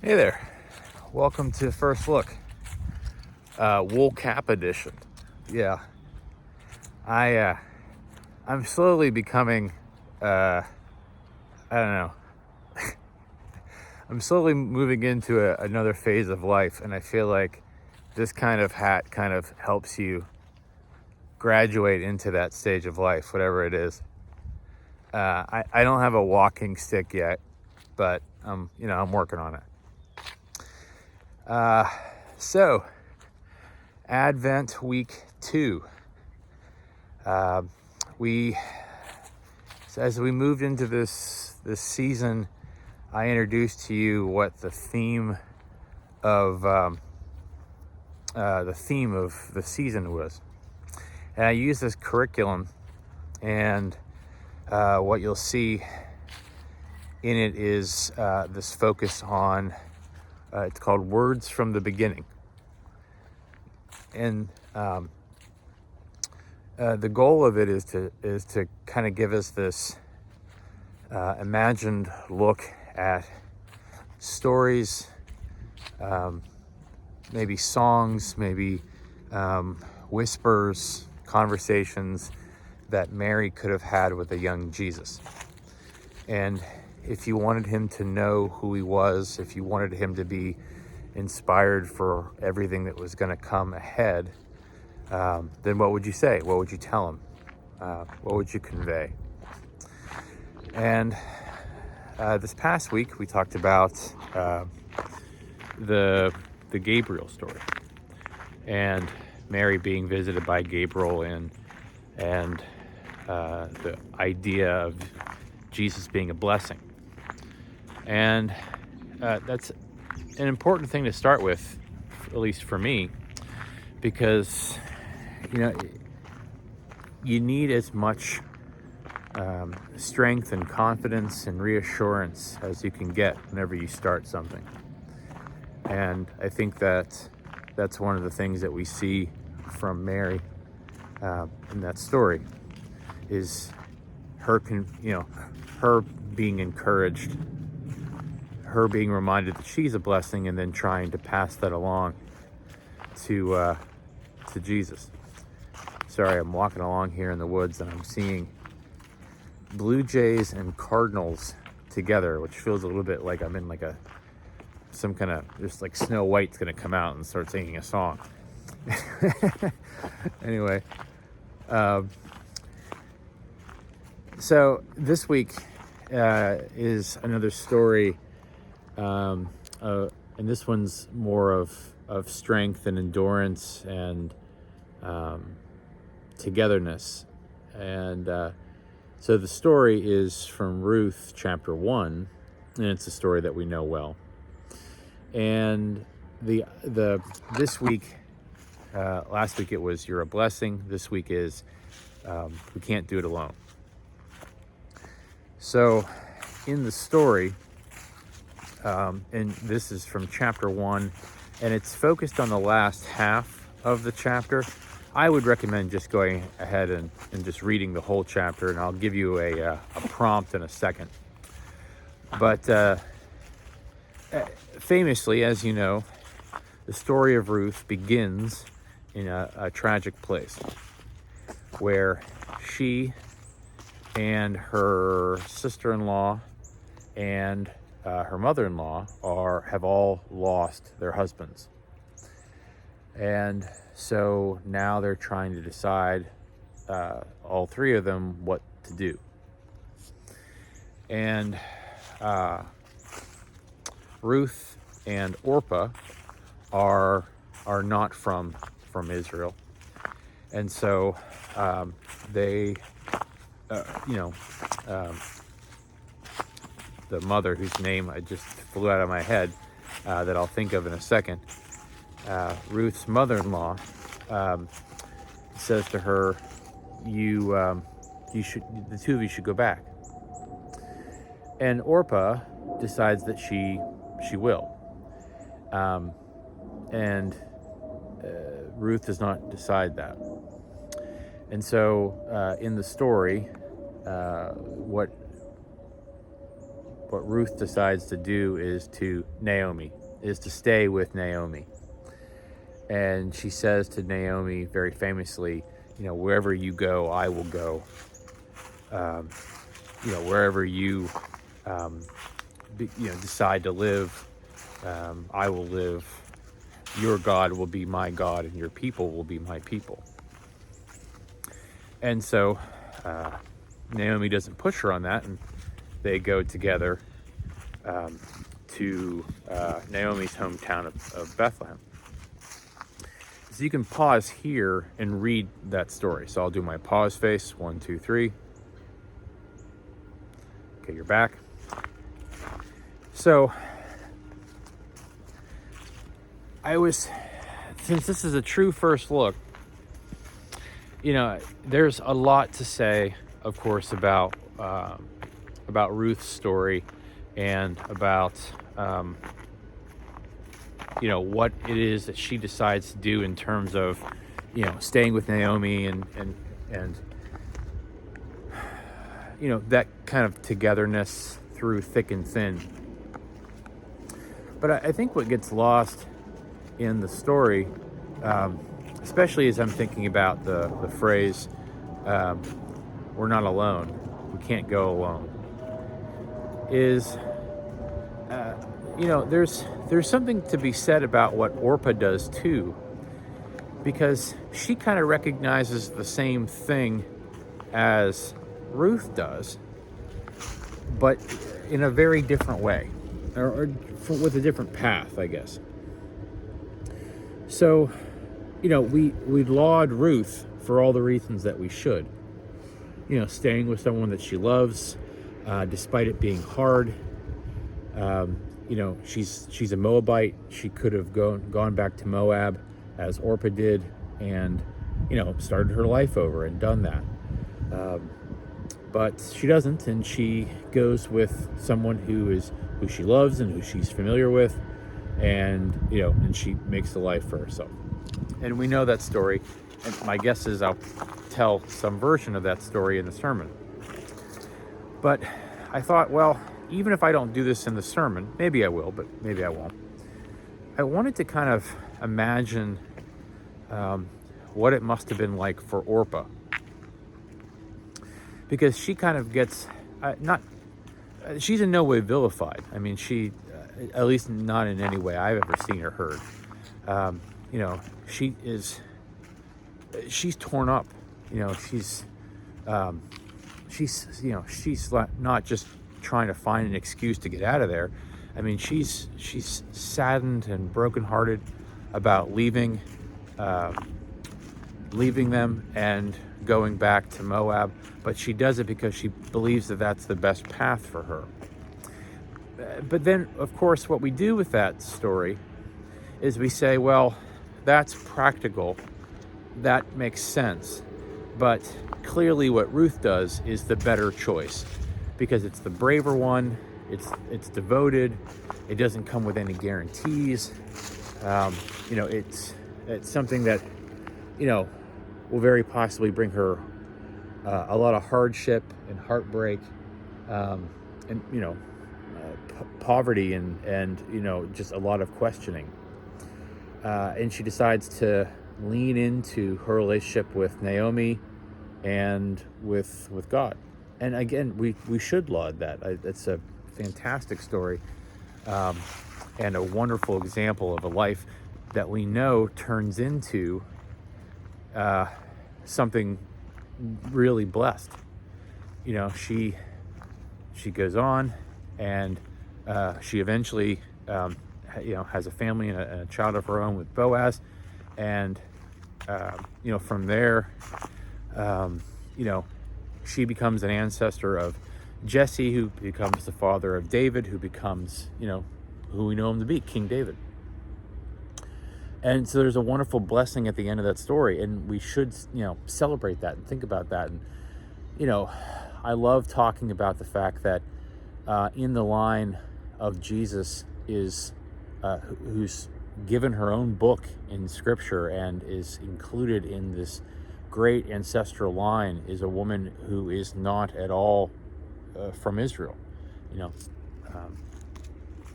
Hey there, welcome to First Look, Wool Cap Edition. Yeah, I'm slowly becoming, I don't know, I'm slowly moving into another phase of life, and I feel like this kind of hat kind of helps you graduate into that stage of life, whatever it is. I don't have a walking stick yet, but I'm working on it. So, Advent Week 2. We As we moved into this season, I introduced to you what the theme of the season was, and I used this curriculum. And what you'll see in it is this focus on it's called Words from the Beginning, and the goal of it is to kind of give us this imagined look at stories, maybe songs, maybe whispers, conversations that Mary could have had with a young Jesus. And if you wanted him to know who he was, if you wanted him to be inspired for everything that was going to come ahead, then what would you say? What would you tell him? What would you convey? And this past week, we talked about the Gabriel story, and Mary being visited by Gabriel, and the idea of Jesus being a blessing. And that's an important thing to start with, at least for me, because you need as much strength and confidence and reassurance as you can get whenever you start something. And I think that that's one of the things that we see from Mary in that story, is her being encouraged, her being reminded that she's a blessing, and then trying to pass that along to Jesus. Sorry, I'm walking along here in the woods and I'm seeing blue jays and cardinals together, which feels a little bit like I'm in like some kind of, just like Snow White's gonna come out and start singing a song. Anyway, so this week is another story, and this one's more of strength and endurance and togetherness. And so the story is from Ruth chapter 1, and it's a story that we know well. And this week, last week it was You're a Blessing. This week is We Can't Do It Alone. So in the story, and this is from chapter 1, and it's focused on the last half of the chapter. I would recommend just going ahead and just reading the whole chapter, and I'll give you a prompt in a second. But famously, as you know, the story of Ruth begins in a tragic place where she and her sister-in-law and her mother-in-law have all lost their husbands. And so now they're trying to decide, all three of them, what to do. And Ruth and Orpah are not from Israel, and so they, the mother, whose name I just flew out of my head, that I'll think of in a second, Ruth's mother-in-law says to her, the two of you should go back. And Orpah decides that she will. And Ruth does not decide that. And so in the story, what what Ruth decides to do is to stay with Naomi. And she says to Naomi very famously, wherever you go, I will go. Wherever you, decide to live, I will live. Your God will be my God, and your people will be my people. And so Naomi doesn't push her on that, and they go together to Naomi's hometown of Bethlehem. So you can pause here and read that story. So I'll do my pause face. 1, 2, 3. Okay, you're back. So since this is a true first look, there's a lot to say, of course, about Ruth's story and about what it is that she decides to do in terms of staying with Naomi and that kind of togetherness through thick and thin. But I think what gets lost in the story, especially as I'm thinking about the phrase, we're not alone, we can't go alone, is, there's something to be said about what Orpah does too, because she kind of recognizes the same thing as Ruth does, but in a very different way, or with a different path, I guess. So, we laud Ruth for all the reasons that we should. Staying with someone that she loves, despite it being hard. She's a Moabite. She could have gone back to Moab as Orpah did, and started her life over and done that. But she doesn't, and she goes with someone who she loves and who she's familiar with, and she makes a life for herself. And we know that story, and my guess is I'll tell some version of that story in the sermon. But I thought, well, even if I don't do this in the sermon, maybe I will, but maybe I won't. I wanted to kind of imagine what it must have been like for Orpah, because she kind of gets she's in no way vilified. I mean, she, at least not in any way I've ever seen or heard. She's torn up. She's not just trying to find an excuse to get out of there. I mean, she's saddened and brokenhearted about leaving them and going back to Moab, but she does it because she believes that that's the best path for her. But then, of course, what we do with that story is we say, well, that's practical, that makes sense, but clearly what Ruth does is the better choice, because it's the braver one, it's devoted, it doesn't come with any guarantees, it's something that will very possibly bring her a lot of hardship and heartbreak, and poverty and just a lot of questioning. And she decides to lean into her relationship with Naomi and with God. And again, we should laud that. It's a fantastic story, and a wonderful example of a life that we know turns into something really blessed. She goes on, and she eventually has a family and a child of her own with Boaz, and from there she becomes an ancestor of Jesse, who becomes the father of David, who becomes who we know him to be, King David. And so there's a wonderful blessing at the end of that story, and we should celebrate that and think about that. And I love talking about the fact that in the line of Jesus is who's given her own book in Scripture and is included in this great ancestral line, is a woman who is not at all from Israel.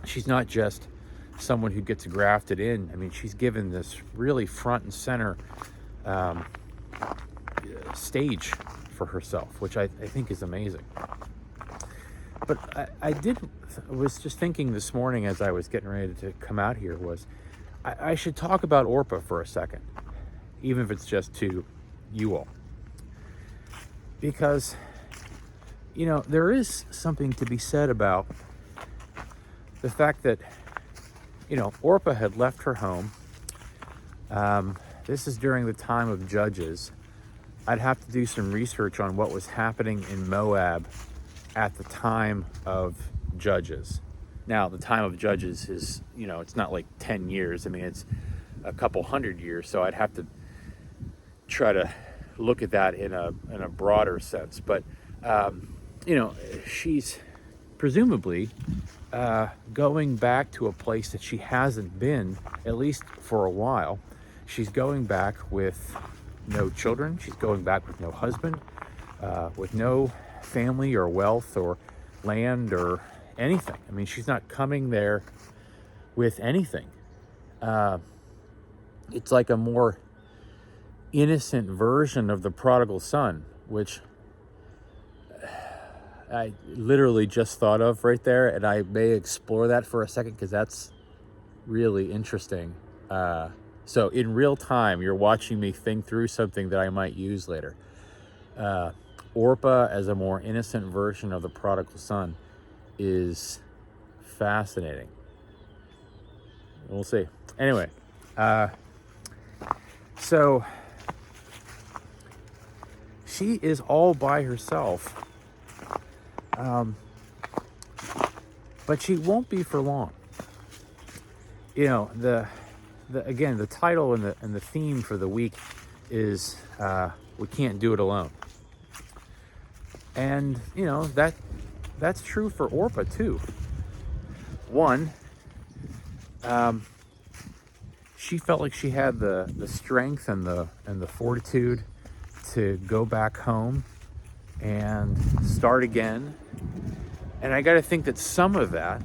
She's not just someone who gets grafted in. I mean, she's given this really front and center stage for herself, which I think is amazing. But I was just thinking this morning as I was getting ready to come out here was I should talk about Orpah for a second, even if it's just to you all. Because, there is something to be said about the fact that, Orpah had left her home. This is during the time of Judges. I'd have to do some research on what was happening in Moab at the time of Judges. Now, the time of Judges is, it's not like 10 years. I mean, it's a couple hundred years. So I'd have to try to look at that in a broader sense. But, she's presumably going back to a place that she hasn't been, at least for a while. She's going back with no children. She's going back with no husband, with no family or wealth or land or anything. I mean, she's not coming there with anything. It's like a more innocent version of the prodigal son, which I literally just thought of right there, and I may explore that for a second because that's really interesting. So in real time, you're watching me think through something that I might use later. Orpah as a more innocent version of the prodigal son is fascinating. We'll see. Anyway, so she is all by herself, but she won't be for long. Again, the title and the theme for the week is we can't do it alone. And, that's true for Orpah too. One, she felt like she had the strength and the fortitude to go back home and start again. And I got to think that some of that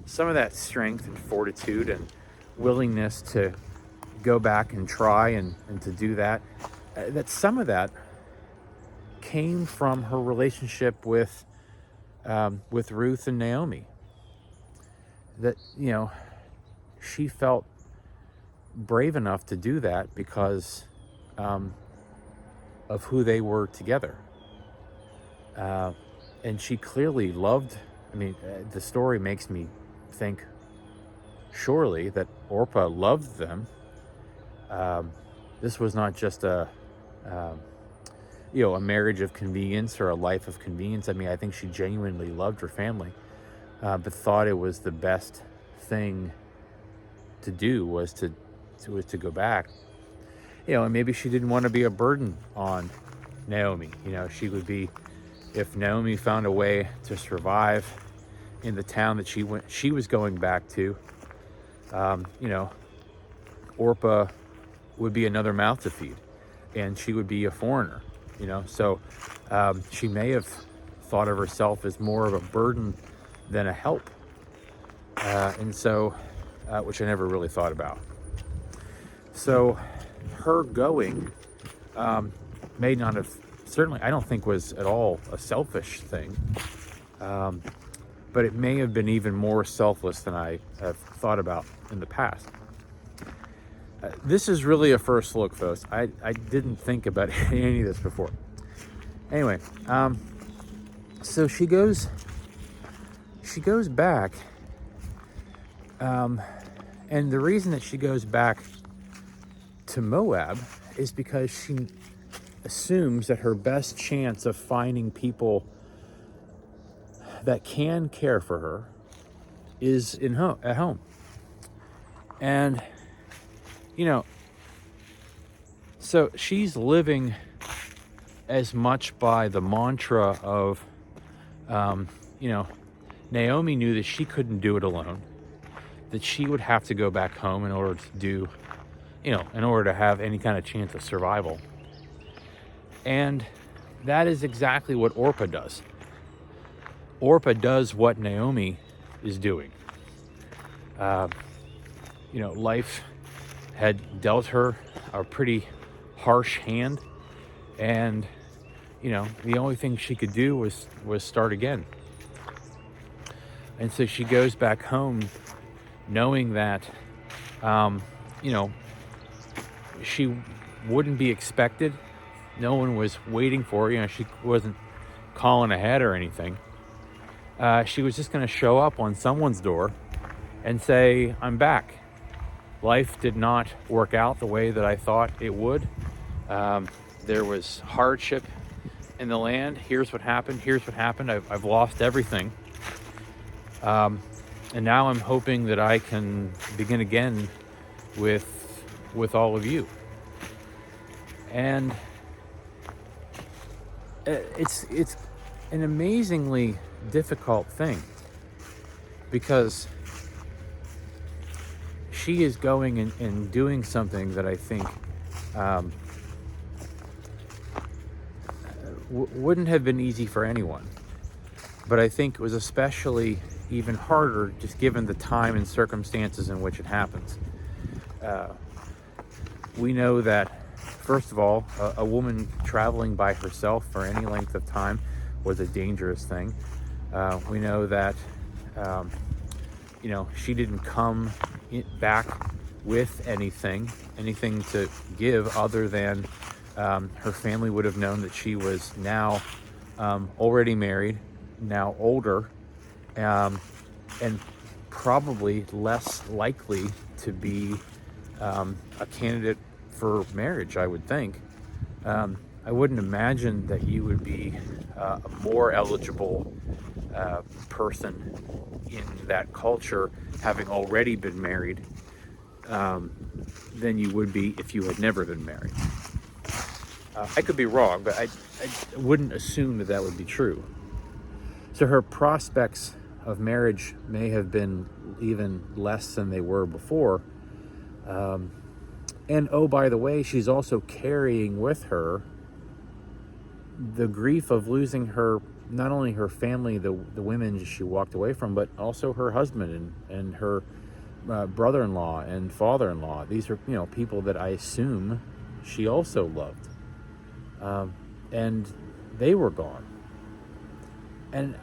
strength and fortitude and willingness to go back and try and to do that, that some of that came from her relationship with Ruth and Naomi. That, she felt brave enough to do that because of who they were together. And she clearly loved, the story makes me think surely that Orpah loved them. This was not just a marriage of convenience or a life of convenience. I think she genuinely loved her family, but thought it was the best thing to do was to go back. And maybe she didn't want to be a burden on Naomi. She would be, if Naomi found a way to survive in the town that she was going back to, Orpah would be another mouth to feed, and she would be a foreigner. So she may have thought of herself as more of a burden than a help, and so which I never really thought about. So her going may not have, certainly I don't think was at all a selfish thing, but it may have been even more selfless than I have thought about in the past. This is really a first look, folks. I didn't think about any of this before. Anyway, so she goes back, and the reason that she goes back to Moab is because she assumes that her best chance of finding people that can care for her is at home. And so she's living as much by the mantra of Naomi knew that she couldn't do it alone, that she would have to go back home in order to have any kind of chance of survival. And that is exactly what Orpah does. Orpah does what Naomi is doing. Life had dealt her a pretty harsh hand, and the only thing she could do was start again. And so she goes back home knowing that she wouldn't be expected. No one was waiting for her. She wasn't calling ahead or anything. She was just going to show up on someone's door and say, I'm back. Life did not work out the way that I thought it would. There was hardship in the land. Here's what happened. I've lost everything. And now I'm hoping that I can begin again with all of you. And it's an amazingly difficult thing, because she is going and doing something that I think wouldn't have been easy for anyone. But I think it was especially even harder just given the time and circumstances in which it happens. We know that, first of all, a woman traveling by herself for any length of time was a dangerous thing. We know that, she didn't come back with anything to give other than her family would have known that she was now already married, now older, and probably less likely to be a candidate for marriage, I would think. I wouldn't imagine that you would be a more eligible person in that culture, having already been married, than you would be if you had never been married. I could be wrong, but I wouldn't assume that would be true. So her prospects of marriage may have been even less than they were before. And oh, by the way, she's also carrying with her the grief of losing not only her family, the women she walked away from, but also her husband and her brother-in-law and father-in-law. These are, people that I assume she also loved. And they were gone. And,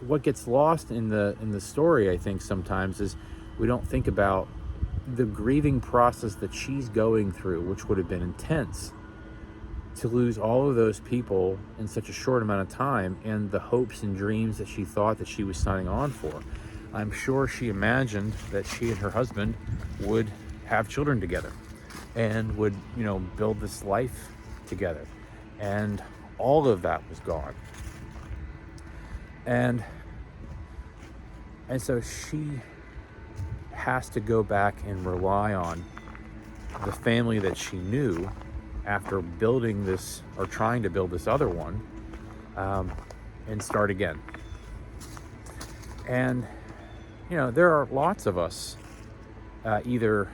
what gets lost in the story, I think, sometimes is we don't think about the grieving process that she's going through, which would have been intense, to lose all of those people in such a short amount of time, and the hopes and dreams that she thought that she was signing on for. I'm sure she imagined that she and her husband would have children together and would, build this life together. And all of that was gone. And so she has to go back and rely on the family that she knew after building this, or trying to build this other one, and start again. And there are lots of us, either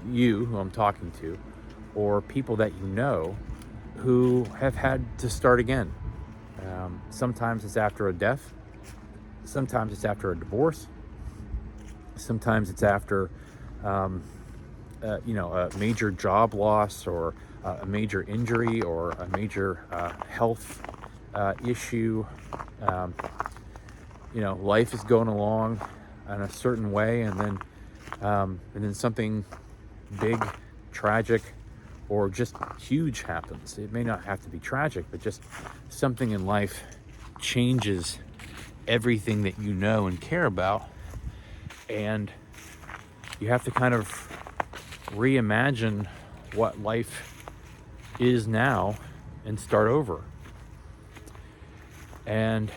you, who I'm talking to, or people that who have had to start again. Sometimes it's after a death, sometimes it's after a divorce, sometimes it's after a major job loss, or a major injury, or a major health issue. Life is going along in a certain way, and then something big, tragic, or just huge happens. It may not have to be tragic, but just something in life changes everything that you know and care about, and you have to kind of reimagine what life is now and start over. And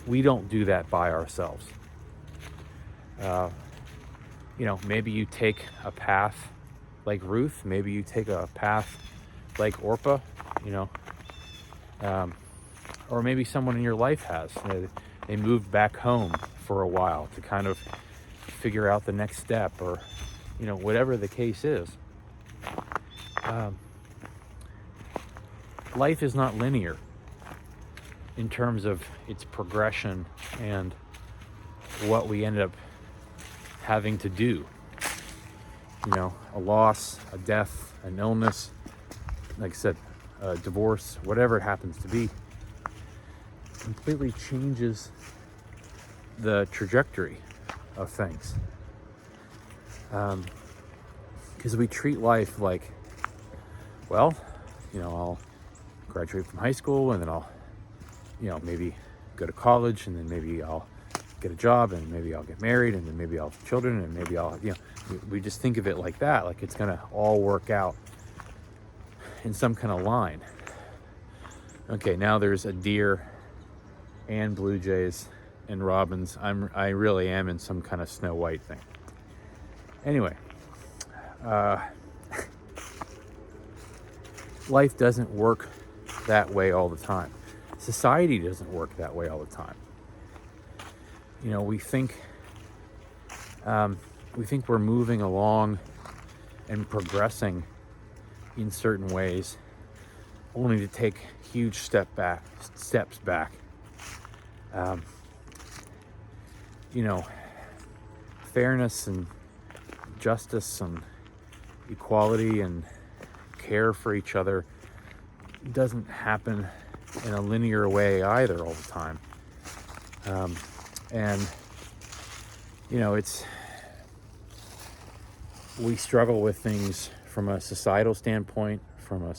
we don't do that by ourselves. Maybe you take a path like Ruth, maybe you take a path like Orpah, or maybe someone in your life has. They moved back home for a while to kind of figure out the next step, or whatever the case is. Life is not linear. in terms of its progression and what we ended up having to do. You know, a loss, a death, an illness, like I said, a divorce, whatever it happens to be, completely changes the trajectory of things. Because we treat life like, well, you know, I'll graduate from high school and then I'll, you know, maybe go to college and then maybe I'll get a job and maybe I'll get married and then maybe I'll have children and maybe I'll, you know, we just think of it like that, like it's gonna all work out in some kind of line. Okay, now there's a deer and blue jays and robins. I really am in some kind of Snow White thing. Anyway, life doesn't work that way all the time. Society doesn't work that way all the time. You know, we think we're moving along and progressing in certain ways, only to take huge steps back. You know, fairness and justice and equality and care for each other doesn't happen in a linear way either all the time. And you know, we struggle with things from a societal standpoint, from a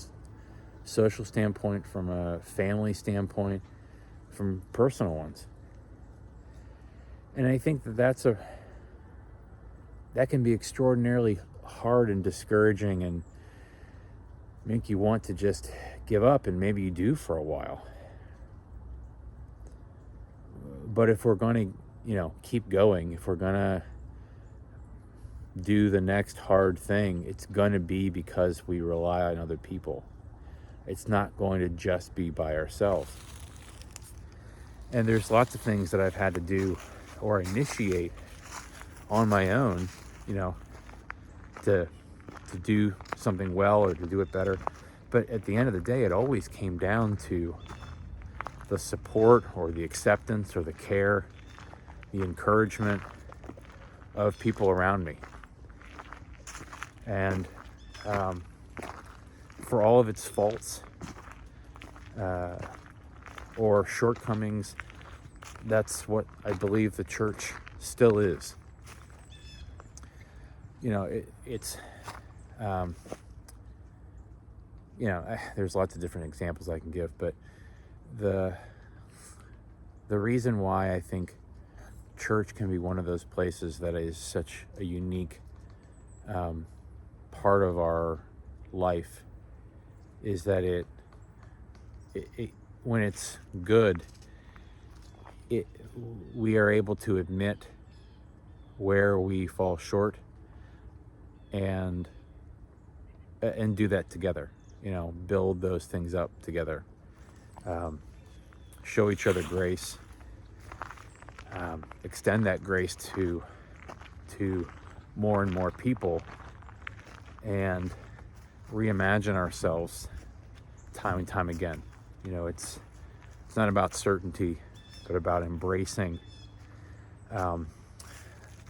social standpoint, from a family standpoint, from personal ones. And I think that can be extraordinarily hard and discouraging and make you want to just give up, and maybe you do for a while. But if we're going to, you know, keep going, if we're going to do the next hard thing, it's going to be because we rely on other people. It's not going to just be by ourselves. And there's lots of things that I've had to do or initiate on my own, you know, to do something well or to do it better. But at the end of the day, it always came down to the support or the acceptance or the care, the encouragement of people around me. And for all of its faults or shortcomings, that's what I believe the church still is. You know, it's you know, there's lots of different examples I can give, but the reason why I think church can be one of those places that is such a unique part of our life is that it when it's good, we are able to admit where we fall short and do that together. You know, build those things up together. Show each other grace. Extend that grace to more and more people, and reimagine ourselves time and time again. You know, it's not about certainty, but about embracing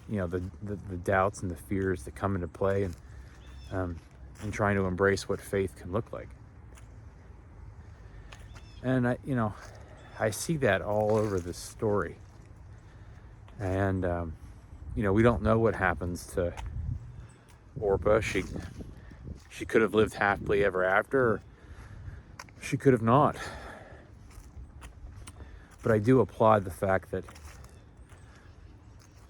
you know, the doubts and the fears that come into play, and trying to embrace what faith can look like. And I see that all over this story. And you know, we don't know what happens to Orpah. She could have lived happily ever after, or she could have not. But I do applaud the fact that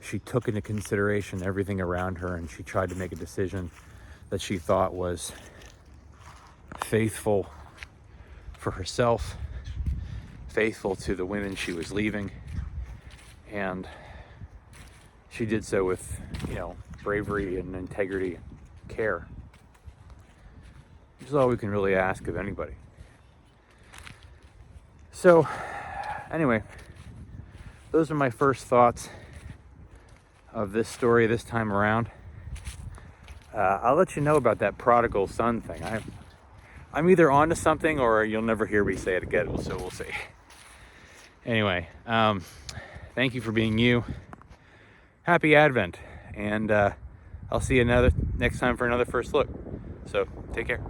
she took into consideration everything around her, and she tried to make a decision that she thought was faithful for herself, faithful to the women she was leaving, and she did so with, you know, bravery and integrity and care, which is all we can really ask of anybody. So anyway, those are my first thoughts of this story this time around. I'll let you know about that prodigal son thing. I'm either onto something, or you'll never hear me say it again, so we'll see. Anyway, thank you for being you. Happy Advent, and I'll see you next time for another first look. So take care.